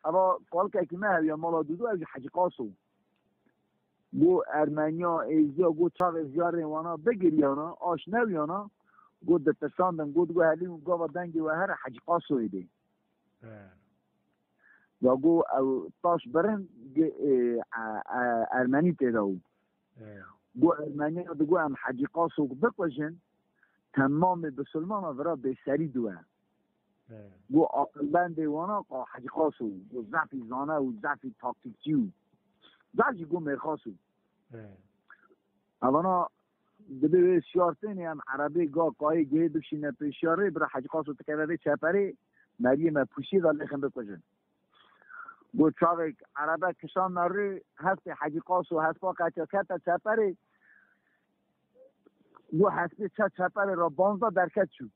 اما قال که ما یا مالا دودو از حاجی قاسو گو ارمنیا ایزیا گو چاق زیار وانا بگیریانا آشنویانا گو دتساندن گو هلیم گو دنگی و هر حاجی قاسو ایده یا گو او تاش برن ارمنی تیداو گو ارمنیا دو گو هم حاجی قاسو بکوشن تمام بسلمان ورا به سری دوه گو عقل بند وانا قا حاجی قاسو گو ضعفی زانه و ضعفی تاکتیکیو ضعفی گو میخاسو اوانا دبی سیارتینی هم عربی گا قای گه بشینه پیشیاره برا حاجی قاسو تکراره چپری مریم پوشی دا لخم بکشن گو چاوی عربه کشان ناری هفت حاجی قاسو هفت قطع کتا چپری گو هفته چپری را 15 درکت شد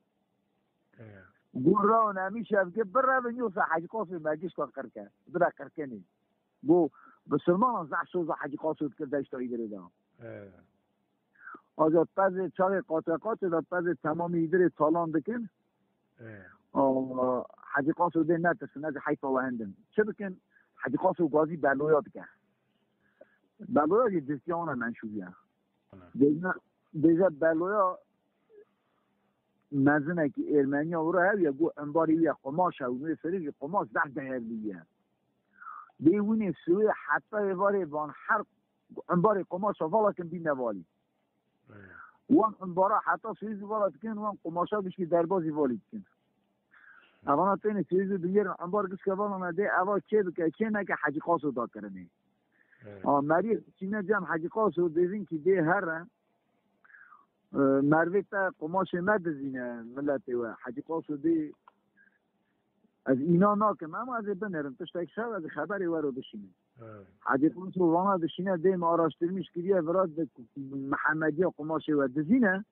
گو را نمیشه افگه بره و نیوسا حاجی قاسو مجیش که قرکه برا قرکه نی گو بسلمان زع شوز حاجی قاسو کردش تا ایدره دام آجا پز چاق قاطع دا پز تمام ایدره تالان بکن حاجی قاسو ده نترسن از حیفا و هندن چه بکن حاجی قاسو گازی بلویا بکن بلویا یه دستیانه منشوبیه دیگه بلویا مزنه که ارمنیا ورا هاویه گو انباری ویه قماش هاونوی فریج قماش ده دهر بیه دیوونی سوی حتی ایواری وان هر انباری قماش والا کن بی نوالی وان انبارا حتی سویزی والا کن وان قماشا بشکی دربازی والی کن اوانا تینی سویزی بگیر انبار کس که والا نده اوا چه بکه چه نکه حاجی قاسو دا کرنه مریض چینه جمع حاجی قاسو دیزین که ده هر مروی تا قماش مدزینه ملتی و حاجی قاسو دی از اینا ناکم اما از بنرم تشتاک شب از خبری ورو بشینه حاجی قاسو وانا بشینه دیم آراشترمیش کریه وراد محمدی قماش و دزینه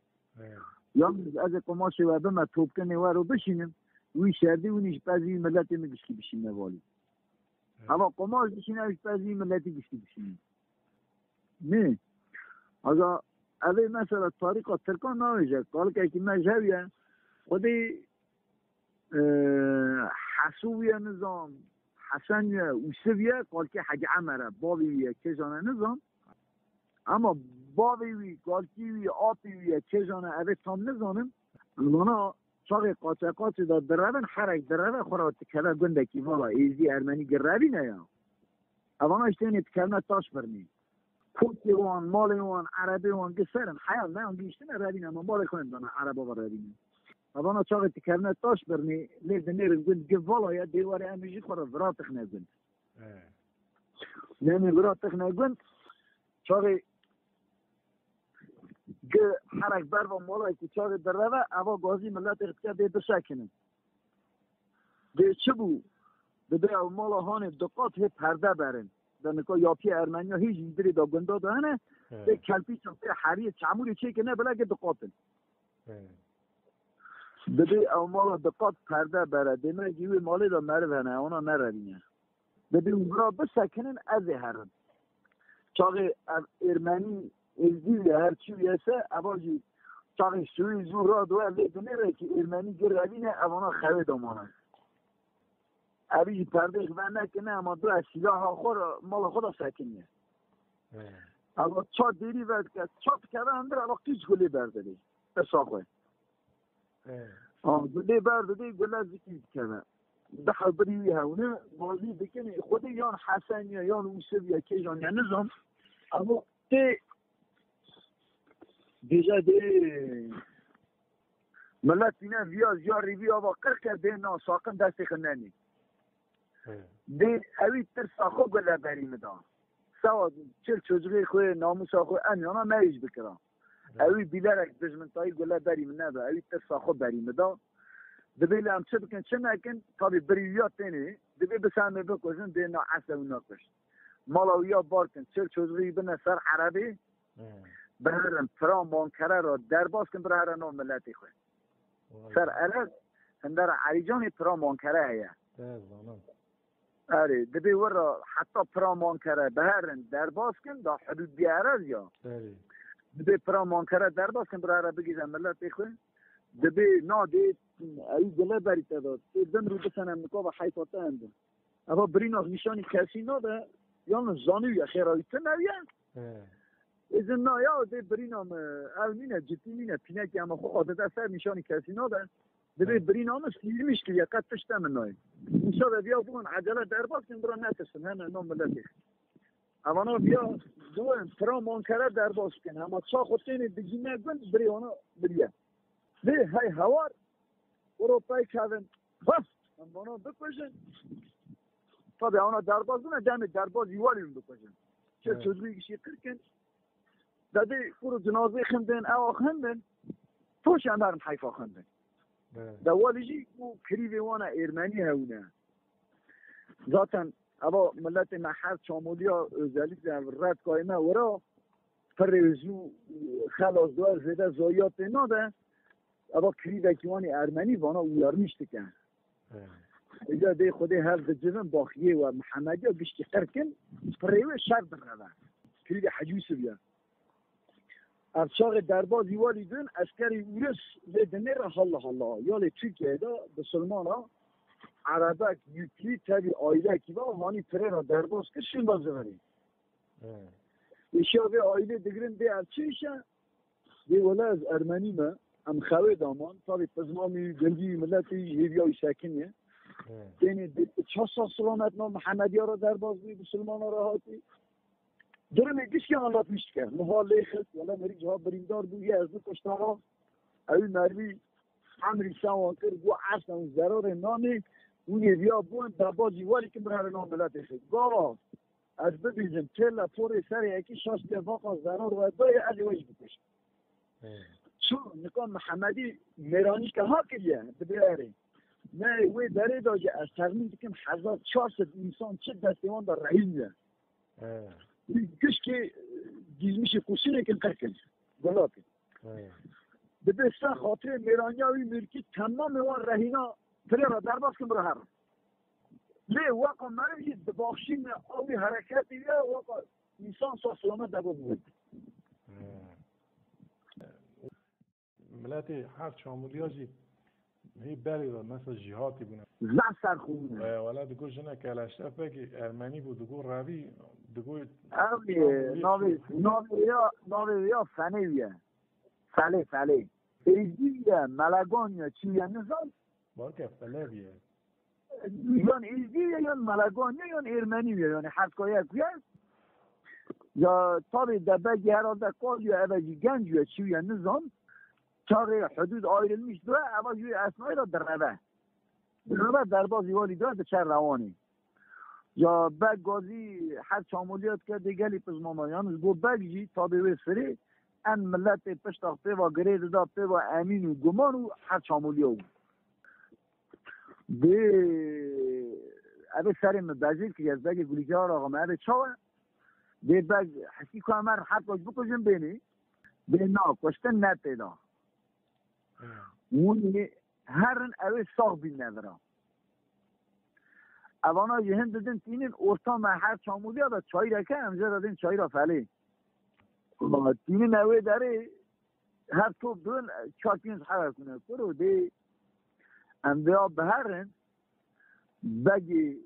یا از قماش و بما توبکنه ورو بشینم وی شردی ونیش پذی ملتی میگشکی بشینه والی اما قماش بشینه ویش پذی ملتی گشکی بشینه نه آجا اوه مثلا طریقه ترکان ناویجه کال که مجهویه خودی حسویه نظام حسنیه اوسویه کال که حج عمره باویه که جانه نظام اما باویه کال که آتیویه که جانه اوه تام نظامم اونا چاقی قاطع داد درون حرک درون خورا تکله گنده که والا ایزی ارمنی گرابی نیا اونا اشتینی تکلمه تاش برنی پوتی وان مالی وان عربی وان گسرن حیال نه اون گیشتن رابینه اما مالی کنیم دانه عربا و رابینه اونا چاقی تکلمه تاش برنی لیز نیرم گند گوالا یا دیواری امیجی خورا وراتخ نگند یعنی وراتخ نگند چاقی حرک بر و مالایی که چاقی در روه اوا گازی ملت اختیار دی بشکنن دی چه بو دی او مالا هانه دقات هی پرده برن دنکا یاپی ارمنیا هیچ ایدری دا گندا دهنه دی کلپی چاپی حریه چموری چه که نه بلکه دقاتن دی او مالا دقات پرده بره دی نه جیوی مالی دا مروهنه اونا نروینه دی اونگرا بسکنن از هرن چاقی ارمنی ازدیوی هرچی ویسه اواجی چاقی سوی زورا دوه لیدونه ره که ارمنی گروینه اوانا خواه دامانه اوی پرده خواه نکنه اما دو از سلاح خور مال خدا سکنیه اما چا دیری ورد که چا تکره اندر اما قیچ گلی برده دی بساقوه گلی برده دی گله زکی کنه ده بریوی هونه بازی بکنه خود یان حسن یا یان اوسف یا کشان یا نظام اما دی دیجا دی ملت اینه ویاز یا ریوی آبا قرق کرده نا ساقن دستی خننی دی اوی تر ساخو گله بریم دا سوا چل چوزگی خوی ناموسا خوی امیانا میج بکرم اوی بیلرک دجمنتایی گله بریم نبا اوی تر ساخو بریم دا دبیل هم چه بکن چه نکن تابی بریویات تینی دبی بسامه بکوزن دی نا عصا و ناکشت مالاویا بار کن چل چوزگی بنا سر عربی برن فرام بانکره را در باز کن برای نام ملتی خواه سر عرب هندر عریجان فرام بانکره هیا اره دبی ورا حتی فرام بانکره برن در باز کن دا حدود بیاره یا دبی فرام بانکره در باز کن برای بگیزن ملتی خواه دبی نا دی ای گله بریتا داد دن رو بسنم نکا و حیفاته هندن اما برین از نشانی کسی ناده یا زانوی خیراویت نویه ازن نایا ده برین هم المینه جدی مینه پینه که اما خود عادت سر نشانی کسی ناده ده برین هم سیرمیش که یکت پشتم نایی انشاء بیا بون عجله در باز کن برا نتشن همه نام ملتی اما بیا دوم ترا منکره در باز کن اما چا خودتین بگینه گن بری آنها بریه ده های هوار اروپای کردن بس اما بکشن تا به آنها در باز کنه دم در باز یوالیم بکشن چه چوزوی کشی کرکن داده کورو جنازه خندن او خندن توش اندارن حیفا خندن دا والیجی او کریوی وانا ایرمانی هونه ذاتن اما ملت محر چامولیا زلیت رد قایمه ورا پروزو خلاص دوار زده زایات ناده اما کریوی کیوانی ارمنی وانا اویارمیشت کن اجا ده خوده هر دجبن باخیه و محمدی بشتی قرکن پروز شر در روه کریوی حجوس بیا افشاق درباز یوالی دون اسکری اورس زدنه را حالا یالی ترکیه دا بسلمان ها عربک یوکی تبی آیله کی با هانی تره را درباز کشون بازه بری ایشا به آیله دگرن ده ارچیشه ده ولا از ارمنی ما ام خواه دامان تابی پزمامی گلگی ملتی هیویای سکنیه دینی چه سلامت نام محمدی ها را درباز بی بسلمان ها را هاتی درمه کسی آنلات میشت کرد محاله خد ولی مری جواب بریندار بود یه از دو کشتارا اوی مروی عمری سوان کرد گو عرص اون ضرار نامی اون یه بیا بوین دربازی والی که برای نام ملت خد گاوا از ببیزم تلا پور سر یکی شاش دفاق ضرار و دای علی وجه بکشم چون نکان محمدی میرانیش که ها کریه ببیاره نه وی داره داجه از تقمیم دکم 1400 انسان چه دستیوان در رحیل کش که گیزمیش کسینه کن قرکن گلاکن به بسته خاطر میرانیاوی ملکی تمام وان رهینا پره را درباز کن برا هر لی واقع مرمید بباخشین آوی حرکتی یا واقع انسان سا سلامت دبا بود ملتی هر چامولی ها جی هی بری را مثل جهاتی بونه زن سرخونه ولی دگو جنه که الاشتف بگی ارمنی بود دگو روی دگو اوی ناوی یا فنویه فله ایزیه ملگانیه چیه نظام با که فله بیه یان ایزیه یان ملگانیه یان ارمنیه یعنی حدکایه کویه یا طابی دبگی هراده کال یا اوجی گنج یا چیه نظام چاقی حدود آیرلمیش دوه اما جوی اسمایی را در روه در باز یوالی دوه چه روانی یا بگ گازی هر چامولیات کرده گلی پزمانایان گو بگ جی تا به سری ان ملت پشت پیوا گرید دا پیوا امین و گمان و هر چامولیا او ده اوه سری مبزیل که از بگ گلیجه ها را آقا مهده چاوه ده بگ حسی که همه حد باش بکشم بینی به نا کشتن نتیدا اون هرن اوه ساق بین ندارم اوانا جهن دادن تینین ارتا محر چامولی ها دا چای را که همزه دادن چای را فلی تینین اوه داره هر توب دون چاکینز حرار کنه کرو دی امده ها به هرن بگی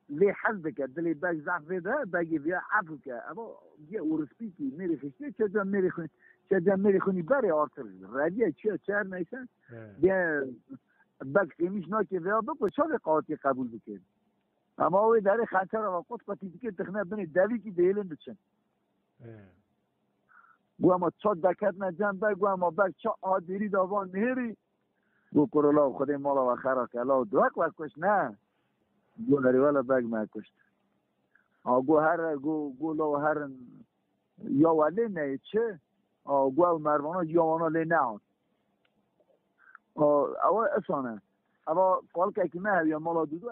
لی حزب که دلی بگ زعف ده بگی بیا عفو که اما بیا ورسپی که میری خشتی چه جا میری خونی بری آرتر ردیه چه نیسن بیا بگ قیمیش ناکی بیا بکن چه قاطی قبول بکن اما اوی داره خانچه را وقت قطی دیگه تخنه بینی دوی که دیلن بچن گو اما چه دکت نجن بگو اما بگ چه آدیری داوان نهری گو کرولا خود مالا و خرا که الله دوک وکش نه گو نریوالا بگ مکشت گو هر گو لو هر یا ولی نه چه گو مروانا یوانا لی نه اول اسانه اما قال که اکی نه یا مالا دودو